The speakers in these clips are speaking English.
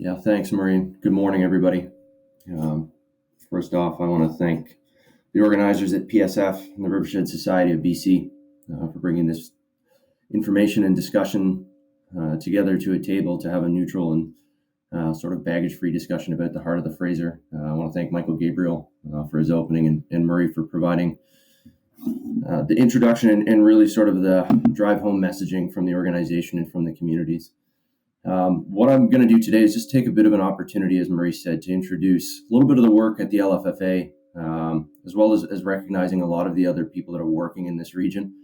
Yeah, thanks, Maureen. Good morning, everybody. Um, First off, I want to thank the organizers at PSF and the Watershed Society of BC for bringing this information and discussion together to a table to have a neutral and sort of baggage-free discussion about the heart of the Fraser. I want to thank Michael Gabriel for his opening and Murray for providing the introduction and really sort of the drive-home messaging from the organization and from the communities. What I'm going to do today is just take a bit of an opportunity, as Marie said, to introduce a little bit of the work at the LFFA, as well as recognizing a lot of the other people that are working in this region,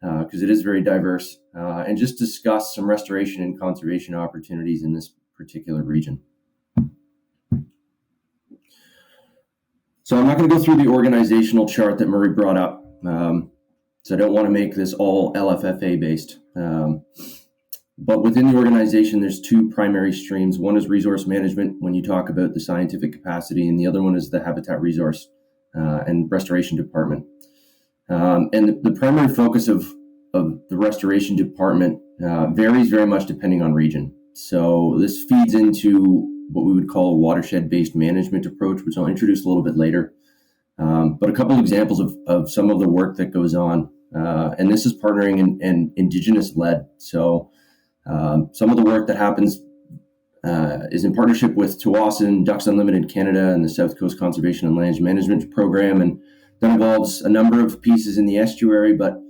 because it is very diverse, and just discuss some restoration and conservation opportunities in this particular region. So I'm not going to go through the organizational chart that Murray brought up, so I don't want to make this all LFFA based. But within the organization, there's two primary streams. One is resource management when you talk about the scientific capacity, and the other one is the habitat resource and restoration department. And the primary focus of the restoration department varies very much depending on region. So this feeds into what we would call a watershed-based management approach, which I'll introduce a little bit later. But a couple of examples of some of the work that goes on. And this is partnering and Indigenous-led. So some of the work that happens is in partnership with Twoeyed, Ducks Unlimited Canada, and the South Coast Conservation and Land Management Program, and that involves a number of pieces in the estuary, but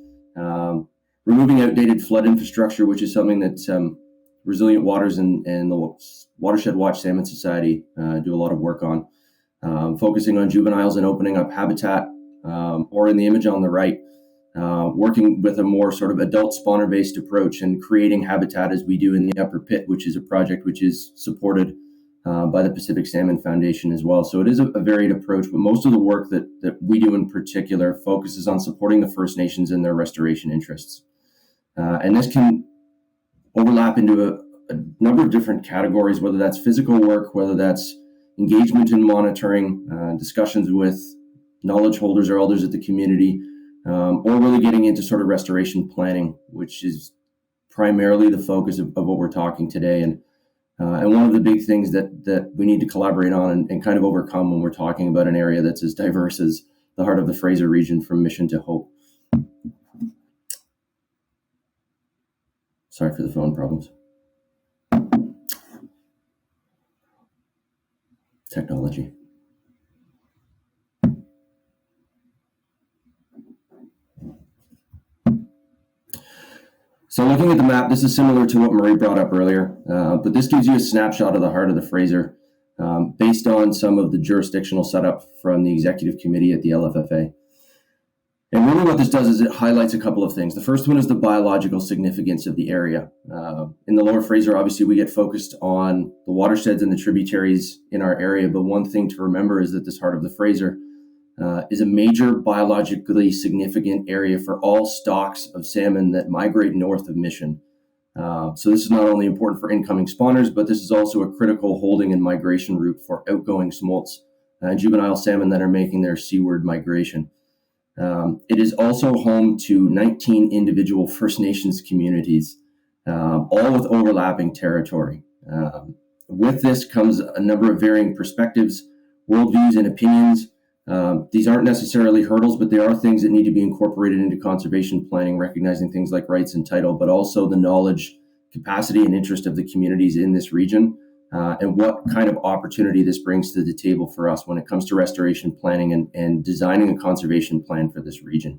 removing outdated flood infrastructure, which is something that Resilient Waters and the Watershed Watch Salmon Society do a lot of work on, focusing on juveniles and opening up habitat, or in the image on the right, working with a more sort of adult spawner-based approach and creating habitat as we do in the Upper Pit, which is a project which is supported by the Pacific Salmon Foundation as well. So it is a varied approach, but most of the work that we do in particular focuses on supporting the First Nations and their restoration interests. And this can overlap into a number of different categories, whether that's physical work, whether that's engagement in monitoring, discussions with knowledge holders or elders at the community, or really getting into sort of restoration planning, which is primarily the focus of what we're talking today. And one of the big things that we need to collaborate on and kind of overcome when we're talking about an area that's as diverse as the heart of the Fraser region from Mission to Hope. Sorry for the phone problems. Technology. So looking at the map, this is similar to what Marie brought up earlier, but this gives you a snapshot of the heart of the Fraser based on some of the jurisdictional setup from the executive committee at the LFFA. And really what this does is it highlights a couple of things. The first one is the biological significance of the area. In the Lower Fraser, obviously, we get focused on the watersheds and the tributaries in our area, but one thing to remember is that this heart of the Fraser is a major biologically significant area for all stocks of salmon that migrate north of Mission. So this is not only important for incoming spawners, but this is also a critical holding and migration route for outgoing smolts and juvenile salmon that are making their seaward migration. It is also home to 19 individual First Nations communities, all with overlapping territory. With this comes a number of varying perspectives, worldviews, and opinions. These aren't necessarily hurdles, but they are things that need to be incorporated into conservation planning, recognizing things like rights and title, but also the knowledge, capacity, and interest of the communities in this region, and what kind of opportunity this brings to the table for us when it comes to restoration planning and designing a conservation plan for this region.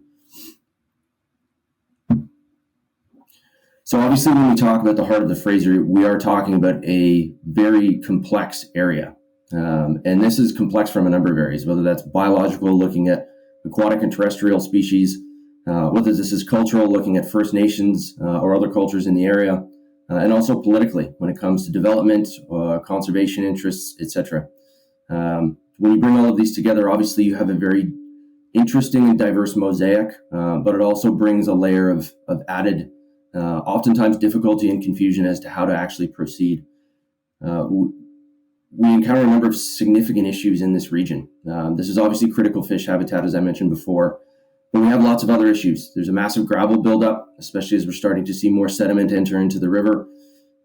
So obviously when we talk about the heart of the Fraser, we are talking about a very complex area. And this is complex from a number of areas, whether that's biological, looking at aquatic and terrestrial species, whether this is cultural, looking at First Nations or other cultures in the area, and also politically when it comes to development, conservation interests, etc. When you bring all of these together, obviously you have a very interesting and diverse mosaic, but it also brings a layer of added, oftentimes difficulty and confusion as to how to actually proceed. We encounter a number of significant issues in this region. This is obviously critical fish habitat, as I mentioned before, but we have lots of other issues. There's a massive gravel buildup, especially as we're starting to see more sediment enter into the river.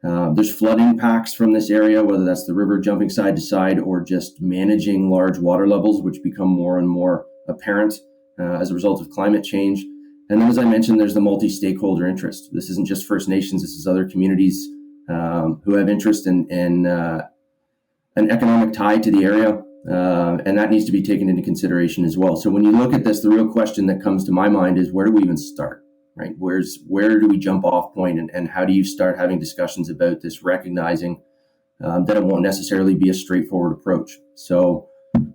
There's flood impacts from this area, whether that's the river jumping side to side or just managing large water levels, which become more and more apparent as a result of climate change. And then, as I mentioned, there's the multi-stakeholder interest. This isn't just First Nations, this is other communities who have interest in an economic tie to the area, and that needs to be taken into consideration as well. So when you look at this, the real question that comes to my mind is, where do we even start, right? Where do we jump off point, and how do you start having discussions about this, recognizing that it won't necessarily be a straightforward approach? So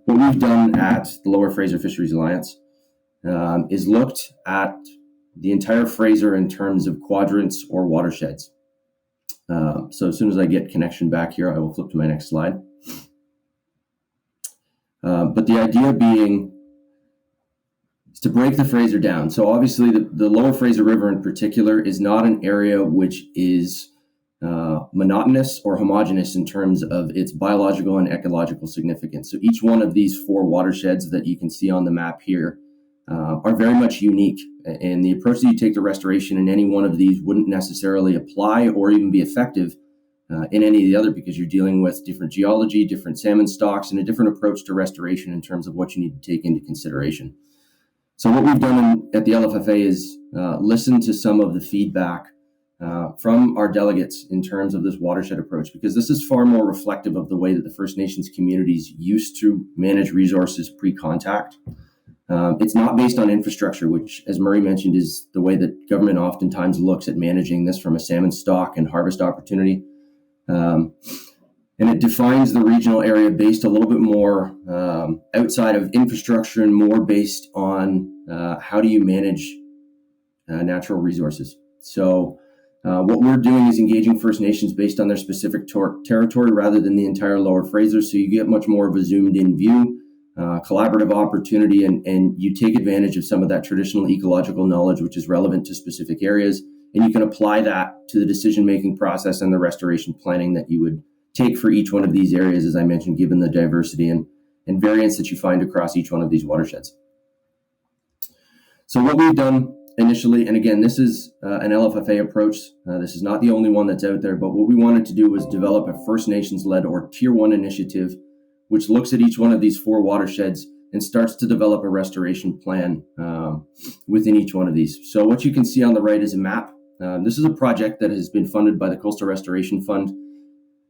what we've done at the Lower Fraser Fisheries Alliance is looked at the entire Fraser in terms of quadrants or watersheds. So as soon as I get connection back here, I will flip to my next slide. But the idea being is to break the Fraser down. So obviously the Lower Fraser River in particular is not an area which is monotonous or homogeneous in terms of its biological and ecological significance. So each one of these 4 watersheds that you can see on the map here are very much unique. And the approach that you take to restoration in any one of these wouldn't necessarily apply or even be effective in any of the other, because you're dealing with different geology, different salmon stocks, and a different approach to restoration in terms of what you need to take into consideration. So what we've done at the LFFA is listen to some of the feedback from our delegates in terms of this watershed approach, because this is far more reflective of the way that the First Nations communities used to manage resources pre-contact. It's not based on infrastructure, which, as Murray mentioned, is the way that government oftentimes looks at managing this from a salmon stock and harvest opportunity. And it defines the regional area based a little bit more outside of infrastructure and more based on how do you manage natural resources. So what we're doing is engaging First Nations based on their specific territory rather than the entire Lower Fraser. So you get much more of a zoomed in view, collaborative opportunity, and you take advantage of some of that traditional ecological knowledge, which is relevant to specific areas. And you can apply that to the decision-making process and the restoration planning that you would take for each one of these areas, as I mentioned, given the diversity and variance that you find across each one of these watersheds. So what we've done initially, and again, this is an LFFA approach. This is not the only one that's out there, but what we wanted to do was develop a First Nations-led or Tier 1 initiative, which looks at each one of these 4 watersheds and starts to develop a restoration plan within each one of these. So what you can see on the right is a map. This is a project that has been funded by the Coastal Restoration Fund.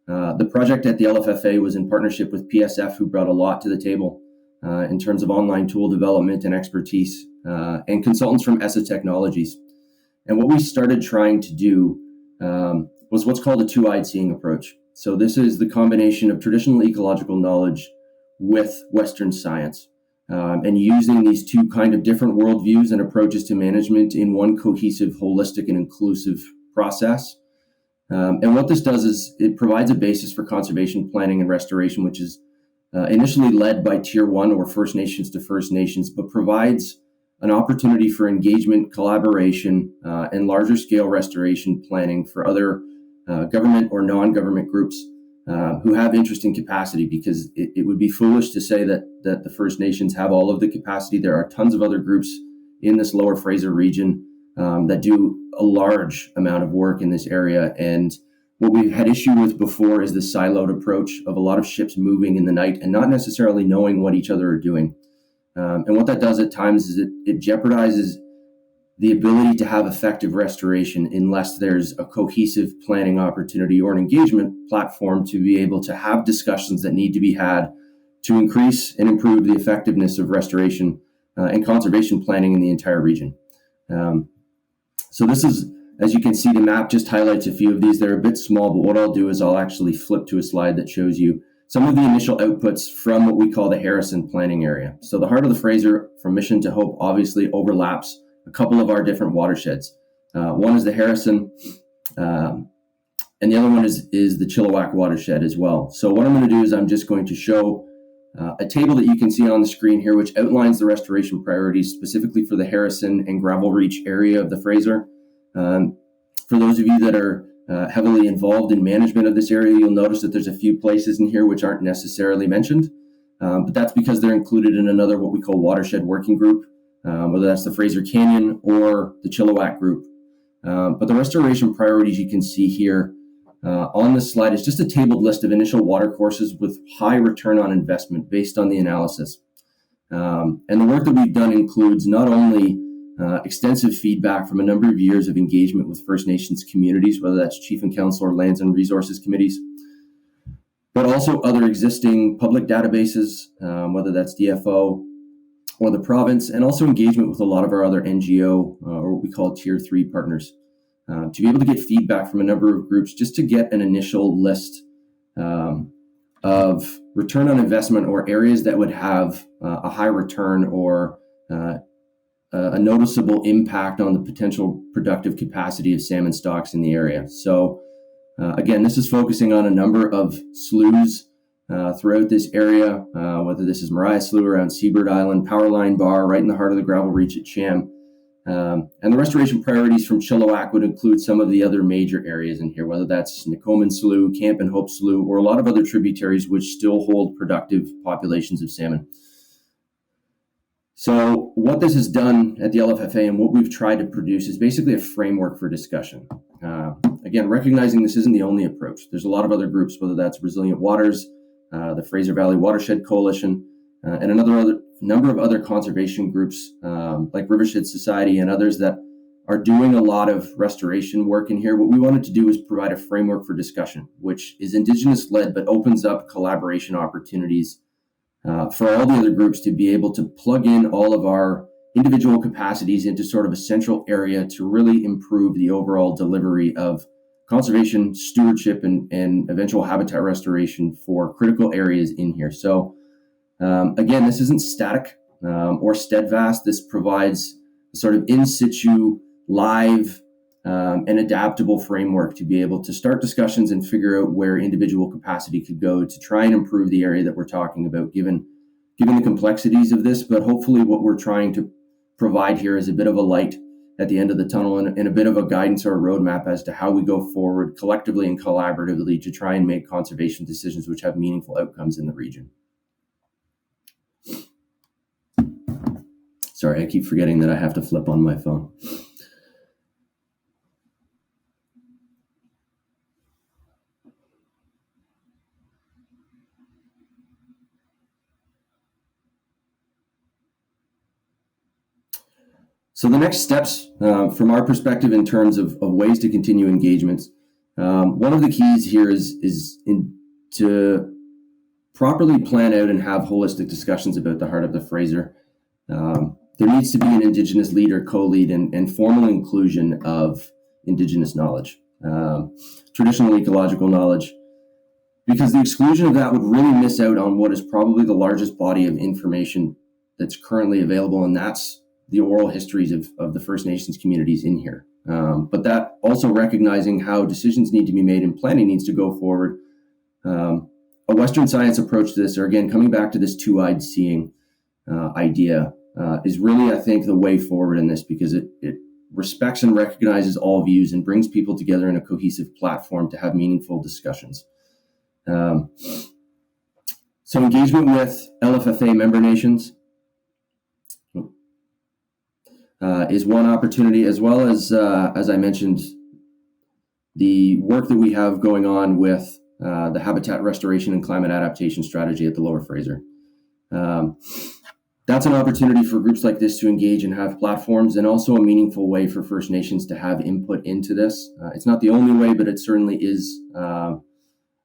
The project at the LFFA was in partnership with PSF, who brought a lot to the table in terms of online tool development and expertise, and consultants from Ecological Technologies. And what we started trying to do was what's called a Twoeyed seeing approach. So this is the combination of traditional ecological knowledge with Western science, and using these 2 kind of different worldviews and approaches to management in one cohesive, holistic, and inclusive process. And what this does is it provides a basis for conservation planning and restoration, which is initially led by Tier 1 or First Nations to First Nations, but provides an opportunity for engagement, collaboration, and larger scale restoration planning for other government or non-government groups who have interest in capacity, because it would be foolish to say that the First Nations have all of the capacity. There are tons of other groups in this Lower Fraser region that do a large amount of work in this area. And what we've had issue with before is the siloed approach of a lot of ships moving in the night and not necessarily knowing what each other are doing. And what that does at times is it jeopardizes the ability to have effective restoration unless there's a cohesive planning opportunity or an engagement platform to be able to have discussions that need to be had to increase and improve the effectiveness of restoration and conservation planning in the entire region. So this is, as you can see, the map just highlights a few of these. They're a bit small, but what I'll do is I'll actually flip to a slide that shows you some of the initial outputs from what we call the Harrison planning area. So the heart of the Fraser, from Mission to Hope, obviously overlaps a couple of our different watersheds. One is the Harrison, and the other one is the Chilliwack watershed as well. So what I'm going to do is I'm just going to show a table that you can see on the screen here, which outlines the restoration priorities specifically for the Harrison and Gravel Reach area of the Fraser. For those of you that are heavily involved in management of this area, you'll notice that there's a few places in here which aren't necessarily mentioned, but that's because they're included in another what we call watershed working group, whether that's the Fraser Canyon or the Chilliwack group. But the restoration priorities you can see here on this slide is just a tabled list of initial water courses with high return on investment based on the analysis. And the work that we've done includes not only extensive feedback from a number of years of engagement with First Nations communities, whether that's Chief and Council or Lands and Resources Committees, but also other existing public databases, whether that's DFO or the province, and also engagement with a lot of our other NGO or what we call Tier 3 partners, to be able to get feedback from a number of groups just to get an initial list of return on investment or areas that would have a high return or a noticeable impact on the potential productive capacity of salmon stocks in the area. So again, this is focusing on a number of sloughs throughout this area, whether this is Mariah Slough around Seabird Island, Powerline Bar, right in the heart of the gravel reach at Cham. And the restoration priorities from Chilliwack would include some of the other major areas in here, whether that's Nicoman Slough, Camp and Hope Slough, or a lot of other tributaries which still hold productive populations of salmon. So what this has done at the LFFA and what we've tried to produce is basically a framework for discussion. Again, recognizing this isn't the only approach. There's a lot of other groups, whether that's Resilient Waters, the Fraser Valley Watershed Coalition, and another number of other conservation groups like Watershed Society and others that are doing a lot of restoration work in here. What we wanted to do is provide a framework for discussion, which is Indigenous-led, but opens up collaboration opportunities for all the other groups to be able to plug in all of our individual capacities into sort of a central area to really improve the overall delivery of conservation, stewardship, and eventual habitat restoration for critical areas in here. So again, this isn't static or steadfast. This provides a sort of in situ, live, and adaptable framework to be able to start discussions and figure out where individual capacity could go to try and improve the area that we're talking about, given the complexities of this. But hopefully what we're trying to provide here is a bit of a light at the end of the tunnel and a bit of a guidance or a roadmap as to how we go forward collectively and collaboratively to try and make conservation decisions which have meaningful outcomes in the region. Sorry, I keep forgetting that I have to flip on my phone. So the next steps from our perspective in terms of ways to continue engagements, one of the keys here is to properly plan out and have holistic discussions about the heart of the Fraser. There needs to be an Indigenous lead or co-lead and formal inclusion of Indigenous knowledge, traditional ecological knowledge, because the exclusion of that would really miss out on what is probably the largest body of information that's currently available, and that's the oral histories of the First Nations communities in here. But that also recognizing how decisions need to be made and planning needs to go forward. A Western science approach to this, or again, coming back to this two-eyed seeing idea, is really, I think, the way forward in this, because it respects and recognizes all views and brings people together in a cohesive platform to have meaningful discussions. So engagement with LFFA member nations is one opportunity, as well as I mentioned, the work that we have going on with the habitat restoration and climate adaptation strategy at the Lower Fraser. That's an opportunity for groups like this to engage and have platforms, and also a meaningful way for First Nations to have input into this. It's not the only way, but it certainly is a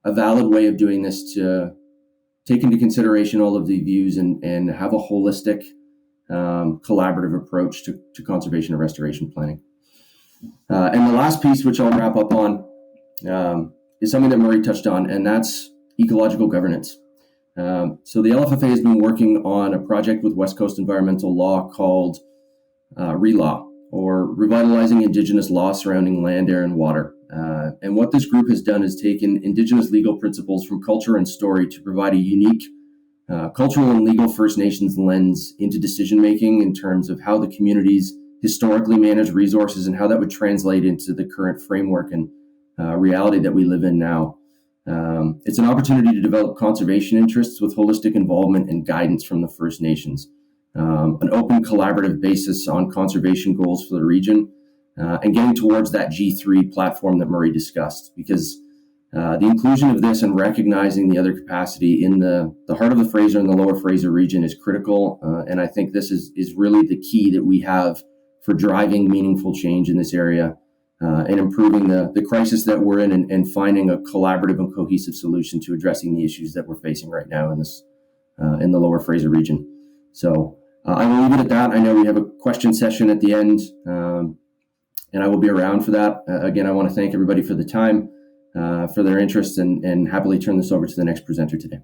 valid way of doing this, to take into consideration all of the views and have a holistic, collaborative approach to conservation and restoration planning. And the last piece, which I'll wrap up on, is something that Murray touched on, and that's ecological governance. So the LFFA has been working on a project with West Coast Environmental Law called RELAW, or Revitalizing Indigenous Law Surrounding Land, Air, and Water. And what this group has done is taken Indigenous legal principles from culture and story to provide a unique cultural and legal First Nations lens into decision-making in terms of how the communities historically manage resources and how that would translate into the current framework and reality that we live in now. It's an opportunity to develop conservation interests with holistic involvement and guidance from the First Nations, an open collaborative basis on conservation goals for the region, and getting towards that G3 platform that Murray discussed. Because The inclusion of this and recognizing the other capacity in the heart of the Fraser and the lower Fraser region is critical. And I think this is really the key that we have for driving meaningful change in this area and improving the crisis that we're in and finding a collaborative and cohesive solution to addressing the issues that we're facing right now in the lower Fraser region. So I will leave it at that. I know we have a question session at the end, and I will be around for that. Again, I want to thank everybody for the time, for their interest, and happily turn this over to the next presenter today.